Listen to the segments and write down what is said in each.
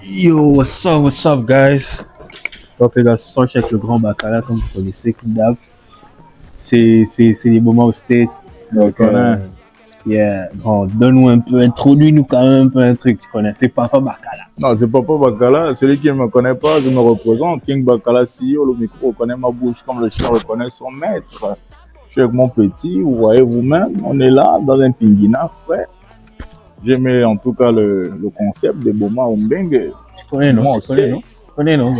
Yo, what's up, guys? Donc, les gars, ce soir, je suis avec le grand Bacala, comme vous connaissez, Kidnap. C'est les moments au state. Donc, yeah, bon, donne-nous un peu, introduis-nous quand même un peu un truc, tu connais, c'est Papa Bacala. Non, c'est Papa Bacala, celui qui ne me connaît pas, je me représente, King Bacala CEO, le micro reconnaît ma bouche comme le chien reconnaît son maître. Je suis avec mon petit, vous voyez vous-même, on est là, dans un pingina, frère. J'aimais en tout cas le concept de Boma Ombengue. Tu connais, non? Tu connais, non?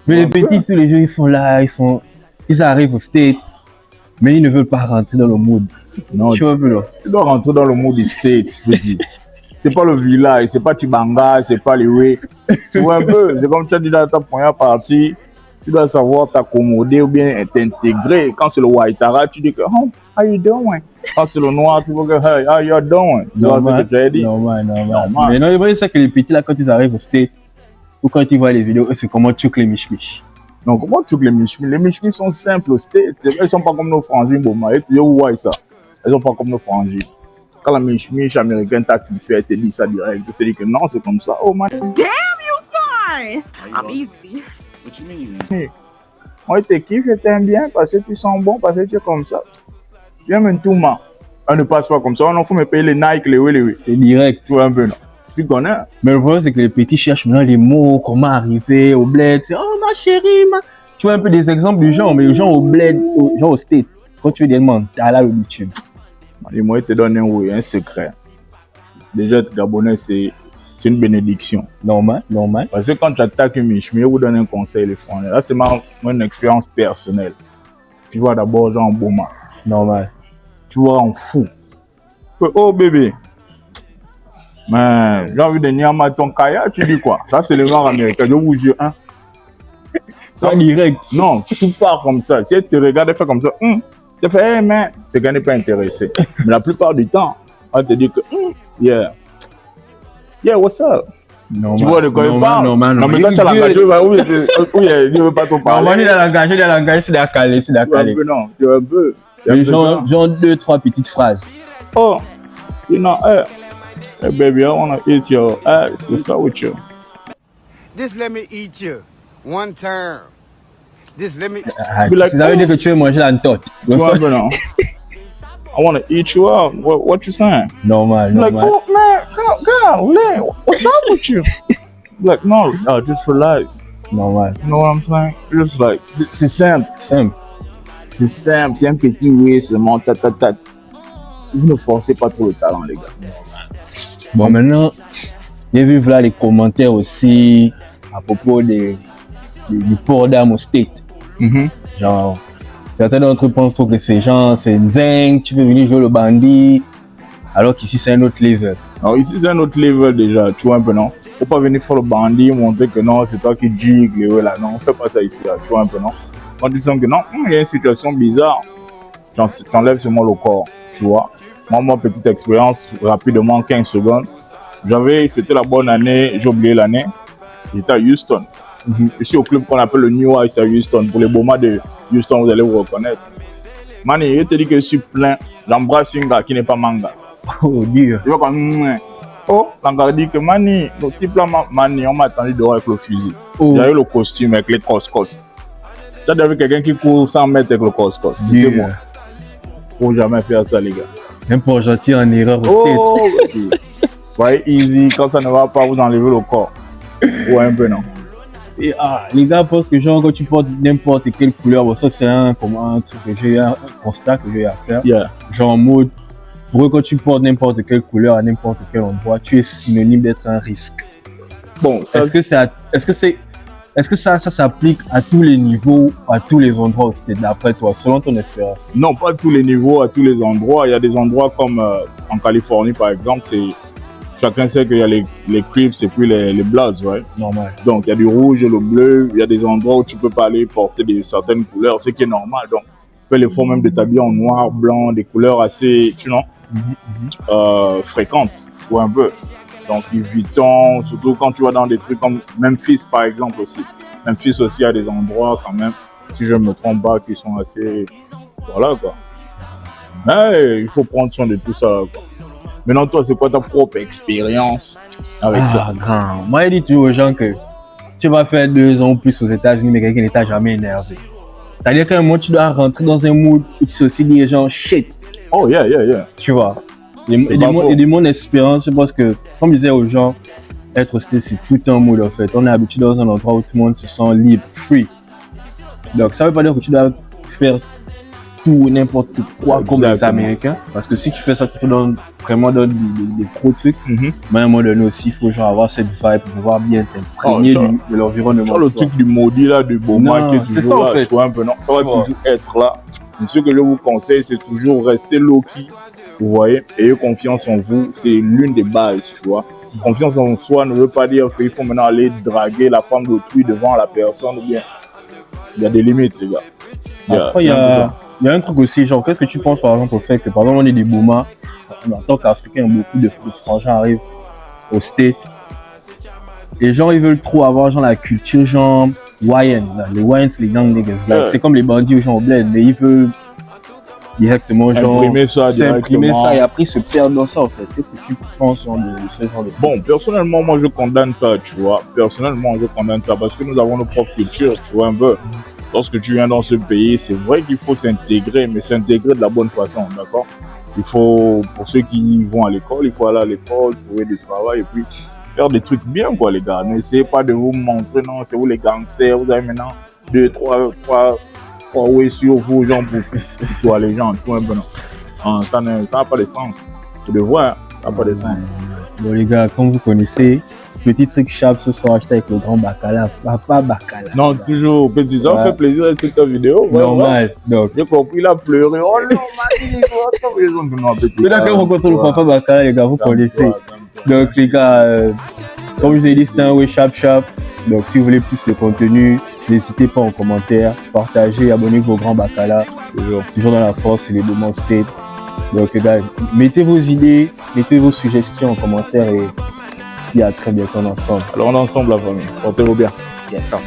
Mais les petits, tous les jours, ils sont là, ils arrivent au state, mais ils ne veulent pas rentrer dans le mood. Non, tu dois rentrer dans le mood du state, je veux dire. C'est pas le village, c'est pas Tibanga, c'est pas les way. Tu vois un peu, c'est comme tu as dit dans ta première partie, tu dois savoir t'accommoder ou bien t'intégrer. Quand c'est le Waitara, tu dis que oh, how you doing? Quand c'est le noir, tu vois que hey, how you doing? Tu vois ce que tu as dit? Normal. Mais non, c'est ça que les petits là, quand ils arrivent au state, ou quand ils voient les vidéos, c'est comment tu les michmiches. Non, comment tu les michmiches? Les michmiches sont simples au state. Ils sont pas comme nos frangines, Boma. Et tu vois ça. Elles sont pas comme nos frangines. Quand la miche américaine t'a kiffé, elle te dit ça direct. Elle te dit que non, c'est comme ça. Oh man. Damn, you fine! I'm easy. What you mean? Moi, je te kiffe, je t'aime bien parce que tu sens bon, parce que tu es comme ça. Viens même tout mal. On ne passe pas comme ça. On en faut me payer les Nike, les oui. C'est direct. Tu vois un peu, non? Tu connais? Mais le problème, c'est que les petits cherchent maintenant les mots, comment arriver au bled. C'est, oh ma chérie, Tu vois un peu des exemples du genre, mais les gens au bled, genre au state. Quand tu veux des demandes, t'as là le YouTube. Et moi, je te donne un secret. Déjà, être gabonais, c'est une bénédiction. Normal. Parce que quand tu attaques une miche, je vous donne un conseil, les Français. Là, c'est mon expérience personnelle. Tu vois d'abord, genre en Boma. Normal. Tu vois en fou. Oh bébé. Mais j'ai envie de Nyama ton kaya, tu dis quoi? Ça, c'est le noir américain. Je vous jure, hein. Ça direct. Non, tu pars comme ça. Si elle te regarde, elle fait comme ça. Tu fais, hey, mais c'est qu'elle n'est pas intéressée. Mais la plupart du temps, on te dit que, yeah, what's up? Normal. Tu vois de quoi il parle? Normal. Non, mais quand tu as l'engagé, oui, il ne veut pas trop parler. Non, moi, j'ai l'engagé, c'est d'accord. Non, tu vois un peu. Genre 2-3 petites phrases. Oh, you know, hey, baby, I want to eat your ass. What's up with you? This let me eat you. One term. This let me... Like, ça veut dire que tu veux manger la ntotte. No. I want to eat you up. What you saying? Normal. Like, oh man, God, what's up with you? Like, no, just relax. Normal. You know what I'm saying? Just like, c'est simple. C'est simple, c'est un petit oui, c'est mon ta. Vous ne forcez pas trop le talent, les gars. Bon, maintenant, j'ai vu là les commentaires aussi à propos du port d'armes au state. Genre, certains d'entre eux pensent que c'est une zinc, tu peux venir jouer le bandit, alors qu'ici c'est un autre level. Alors ici c'est un autre level déjà, tu vois un peu, non? Faut pas venir faire le bandit, montrer que non, c'est toi qui gigue, là. Non, on fait pas ça ici, là, tu vois un peu, non? Quand tu sens que non, il y a une situation bizarre, t'enlèves seulement le corps, tu vois? Moi, petite expérience, rapidement, 15 secondes. C'était la bonne année, j'ai oublié l'année, j'étais à Houston. Je suis au club qu'on appelle le New Ice à Houston. Pour les Bomas de Houston, vous allez vous reconnaître. Mani, je te dis que je suis plein. J'embrasse une gars qui n'est pas manga. Oh Dieu. Tu vois comme l'anga dit que Mani, le type là, Mani, on m'a attendu dehors avec le fusil. J'avais le costume avec les cos-cos. Tu as déjà vu quelqu'un qui court 100 mètres avec le cos-cos? C'était moi. Faut jamais faire ça, les gars. Même pour gentil en erreur au state. Soyez easy, quand ça ne va pas, vous enlevez le corps. Ouais, un peu non. Et les gars pensent que genre quand tu portes n'importe quelle couleur, bon, ça c'est un constat que j'ai à faire. Yeah. Genre en mode, pour eux quand tu portes n'importe quelle couleur à n'importe quel endroit, tu es synonyme d'être un risque. Bon, est-ce que ça s'applique à tous les niveaux, à tous les endroits où c'était d'après toi, selon ton expérience? Non, pas à tous les niveaux, à tous les endroits. Il y a des endroits comme en Californie par exemple, chacun sait qu'il y a les Crips et puis les Bloods, right? Normal. Donc, il y a du rouge et le bleu. Il y a des endroits où tu peux pas aller porter certaines couleurs, ce qui est normal. Donc, fais l'effort même de t'habiller en noir, blanc, des couleurs assez, fréquentes. Tu vois un peu. Donc, évitons, surtout quand tu vas dans des trucs comme Memphis, par exemple, aussi. Memphis aussi a des endroits, quand même, si je ne me trompe pas, qui sont assez... Voilà, quoi. Mais il faut prendre soin de tout ça, quoi. Maintenant, toi, c'est quoi ta propre expérience avec ça? Grand. Moi, je dis toujours aux gens que tu vas faire 2 ans plus aux États-Unis, mais quelqu'un ne t'a jamais énervé. C'est-à-dire qu'à un moment, tu dois rentrer dans un mood où tu sais aussi dire genre shit. Oh, yeah. Tu vois. Et de mon expérience, je pense que, comme je disais aux gens, être hosté, c'est tout un mood en fait. On est habitué dans un endroit où tout le monde se sent libre, free. Donc, ça ne veut pas dire que tu dois faire tout, n'importe quoi comme les Américains. Parce que si tu fais ça, tu te donnes vraiment des gros trucs. Mais à un moment donné aussi, il faut genre avoir cette vibe pour pouvoir bien t'imprégner de l'environnement. Le truc du maudit là, du Boma qui est toujours ça, là, en fait. Tu vois un peu, non? Ça va toujours être là. Mais ce que je vous conseille, c'est toujours rester low-key. Vous voyez, ayez confiance en vous, c'est l'une des bases, tu vois. Confiance en soi ne veut pas dire qu'il faut maintenant aller draguer la femme d'autrui devant la personne ou bien. Il y a des limites, les gars. Après, il y a un truc aussi, genre, qu'est-ce que tu penses par exemple au fait que, par exemple, on est des Bomas, en tant qu'Africains, beaucoup de frangins arrivent au States. Les gens, ils veulent trop avoir, genre, la culture, genre, YN, là. Les YN, c'est les young niggas, là. C'est comme les bandits, genre, au bled, mais ils veulent directement, genre, s'imprimer ça et après se perdre dans ça, en fait. Qu'est-ce que tu penses genre, de ce genre de... Bon, personnellement, moi, je condamne ça, tu vois. Personnellement, je condamne ça parce que nous avons nos propres cultures, tu vois, un peu. Lorsque tu viens dans ce pays, c'est vrai qu'il faut s'intégrer, mais s'intégrer de la bonne façon, d'accord? Il faut, pour ceux qui vont à l'école, il faut aller à l'école, trouver du travail et puis faire des trucs bien, quoi, les gars. N'essayez pas de vous montrer, non, c'est vous les gangsters, vous avez maintenant 2, 3 ouais sur vous, gens, pour les gens, tout un peu, non. Ça n'a pas de sens. Vous devez voir, ça n'a pas de sens. Bon, les gars, comme vous connaissez, petit truc sharp ce soir, acheté avec le grand Bacala, papa Bacala. Non, toujours, petit, ça fait plaisir avec toute ta vidéo. Normal, donc. J'ai compris, il a pleuré. Oh non, magnifique. Mais là, quand vous rencontrez le papa Bacala, les gars, vous connaissez. Donc, les gars, comme je vous ai dit, c'est un way sharp. Donc, si vous voulez plus de contenu, n'hésitez pas en commentaire, partagez, abonnez-vous au grand Bacala. Toujours dans la force, c'est les moments state. Donc, les gars, mettez vos idées, mettez vos suggestions en commentaire et on se dit à très bientôt ensemble. Alors, on est ensemble, la famille. Portez-vous bien. Ciao.